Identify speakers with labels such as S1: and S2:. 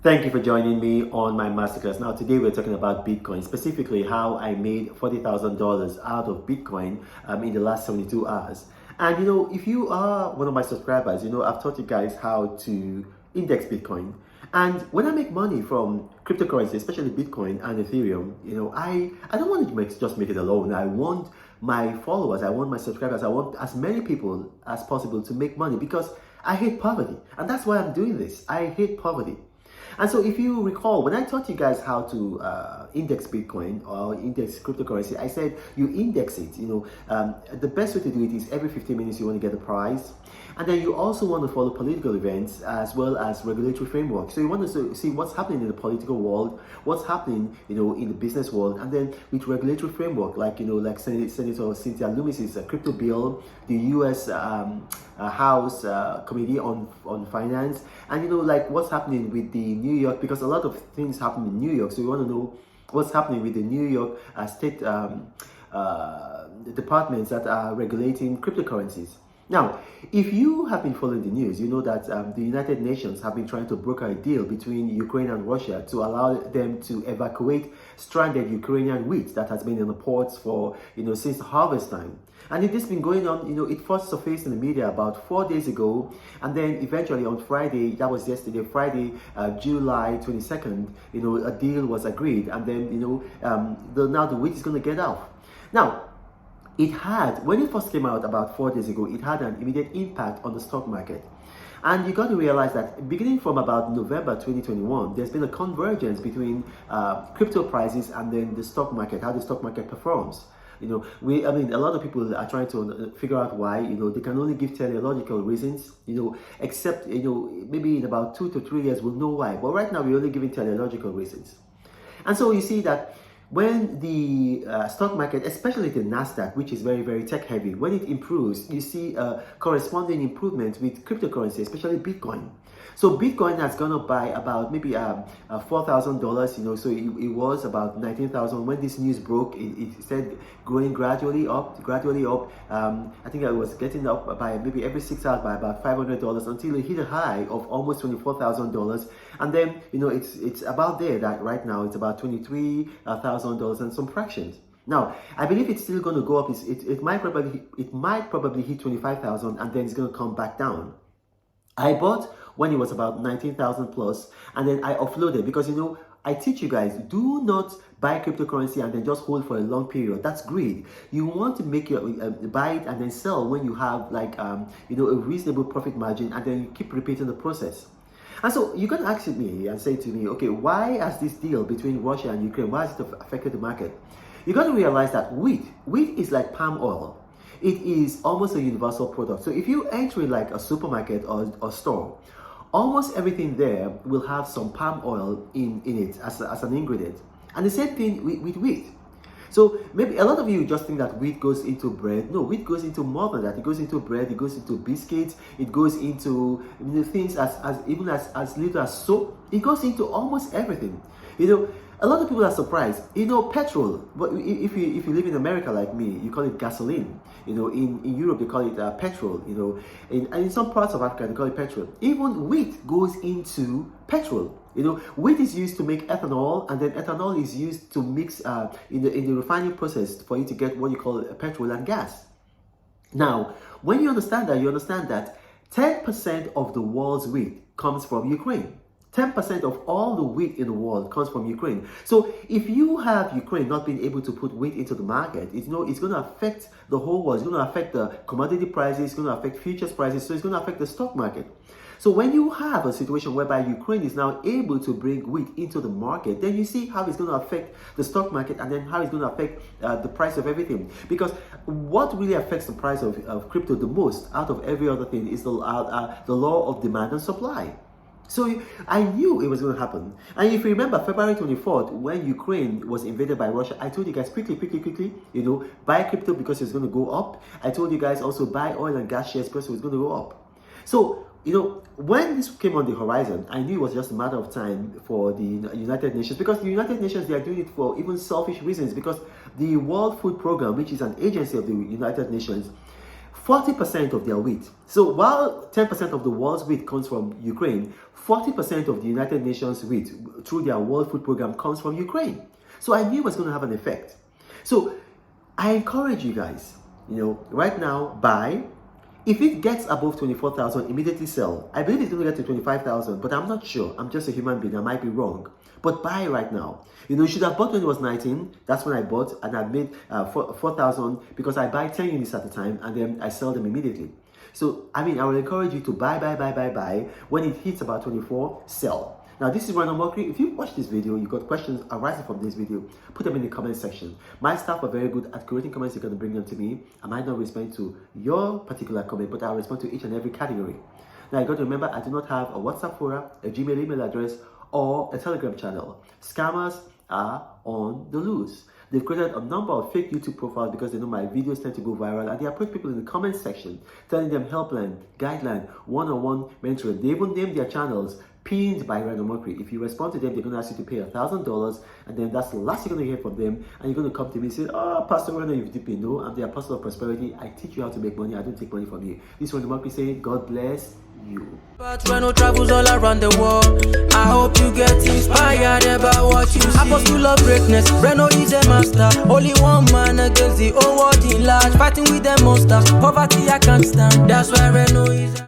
S1: Thank you for joining me on my masterclass. Now, today we're talking about Bitcoin, specifically how I made $40,000 out of Bitcoin in the last 72 hours. And if you are one of my subscribers, I've taught you guys how to index Bitcoin. And when I make money from cryptocurrency, especially Bitcoin and Ethereum, I don't want to just make it alone. I want my followers, I want my subscribers, I want as many people as possible to make money because I hate poverty. And that's why I'm doing this. I hate poverty. And so if you recall, when I taught you guys how to index Bitcoin or index cryptocurrency, I said you index it. The best way to do it is every 15 minutes you want to get a price. And then you also want to follow political events as well as regulatory framework. So you want to see what's happening in the political world, what's happening, in the business world, and then with regulatory framework, like Senator Cynthia Lummis's crypto bill, the U.S. House Committee on Finance, and like what's happening with the New York, because a lot of things happen in New York. So you want to know what's happening with the New York state departments that are regulating cryptocurrencies. Now, if you have been following the news, you know that the United Nations have been trying to broker a deal between Ukraine and Russia to allow them to evacuate stranded Ukrainian wheat that has been in the ports for, since harvest time. And it has been going on, it first surfaced in the media about 4 days ago, and then eventually on Friday, that was yesterday, Friday, July 22nd, a deal was agreed, and then, now the wheat is going to get off. Now, when it first came out about 4 days ago, it had an immediate impact on the stock market. And you got to realize that beginning from about November 2021, there's been a convergence between crypto prices and then the stock market, how the stock market performs. A lot of people are trying to figure out why, they can only give teleological reasons, except, maybe in about 2 to 3 years we'll know why. But right now we're only giving teleological reasons. And so you see that when the stock market, especially the Nasdaq, which is very, very tech heavy, when it improves, you see a corresponding improvement with cryptocurrency, especially Bitcoin. So Bitcoin has gone up by about maybe $4,000, so it was about 19,000. When this news broke, it started growing gradually up. I think I was getting up by maybe every 6 hours by about $500 until it hit a high of almost $24,000. And then, it's about there that right now it's about $23,000 and some fractions. Now, I believe it's still going to go up. It might probably hit 25,000 and then it's going to come back down. I bought when it was about 19,000 plus, and then I offloaded because I teach you guys, do not buy cryptocurrency and then just hold for a long period. That's greed. You want to make your buy it and then sell when you have a reasonable profit margin, and then you keep repeating the process. And so you can ask me and say to me, okay, why has this deal between Russia and Ukraine, why has it affected the market? You got to realize that wheat is like palm oil. It is almost a universal product. So if you enter like a supermarket or store, almost everything there will have some palm oil in it as an ingredient. And the same thing with wheat. So maybe a lot of you just think that wheat goes into bread. No, wheat goes into more than that. It goes into bread, it goes into biscuits, it goes into things as little as soap. It goes into almost everything. A lot of people are surprised. Petrol. But if you live in America like me, you call it gasoline. In Europe they call it petrol. And in some parts of Africa they call it petrol. Even wheat goes into petrol. Wheat is used to make ethanol, and then ethanol is used to mix in the refining process for you to get what you call petrol and gas. Now, when you understand that 10% of the world's wheat comes from Ukraine. 10% of all the wheat in the world comes from Ukraine. So if you have Ukraine not being able to put wheat into the market, it's going to affect the whole world. It's going to affect the commodity prices. It's going to affect futures prices. So it's going to affect the stock market. So when you have a situation whereby Ukraine is now able to bring wheat into the market, then you see how it's going to affect the stock market, and then how it's going to affect the price of everything. Because what really affects the price of crypto the most out of every other thing is the law of demand and supply. So I knew it was going to happen. And if you remember, February 24th, when Ukraine was invaded by Russia, I told you guys quickly, buy crypto because it's going to go up. I told you guys also buy oil and gas shares because it's going to go up. So, when this came on the horizon, I knew it was just a matter of time for the United Nations, because the United Nations, they are doing it for even selfish reasons, because the World Food Program, which is an agency of the United Nations, 40% of their wheat. So while 10% of the world's wheat comes from Ukraine, 40% of the United Nations wheat through their World Food Program comes from Ukraine. So I knew it was going to have an effect. So I encourage you guys, right now, buy. If it gets above 24,000, immediately sell. I believe it's going to get to 25,000, but I'm not sure. I'm just a human being. I might be wrong. But buy right now. You should have bought when it was 19. That's when I bought, and I made 4,000 because I buy 10 units at a time and then I sell them immediately. So, I will encourage you to buy. When it hits about 24, sell. Now, this is Random Mockery. If you watch this video, you got questions arising from this video, put them in the comment section. My staff are very good at creating comments. You're going to bring them to me. I might not respond to your particular comment, but I'll respond to each and every category. Now, you got to remember, I do not have a WhatsApp forum, a Gmail email address, or a Telegram channel. Scammers are on the loose. They've created a number of fake YouTube profiles because they know my videos tend to go viral, and they approach people in the comment section, telling them helpline, guideline, one-on-one mentoring. They even name their channels Pinned by Random Mockery. If you respond to them, they're going to ask you to pay $1,000, and then that's the last you're going to hear from them. And you're going to come to me and say, "Oh, Pastor Random, you've dipped in." No, I'm the apostle of prosperity. I teach you how to make money. I don't take money from you. This is Random Mockery saying, God bless you.
S2: But Reno travels all around the world. I hope you get inspired about what you see. Apostle of greatness, Reno is a master. Only one man against the whole world in large. Fighting with the monsters, poverty I can't stand. That's why Reno is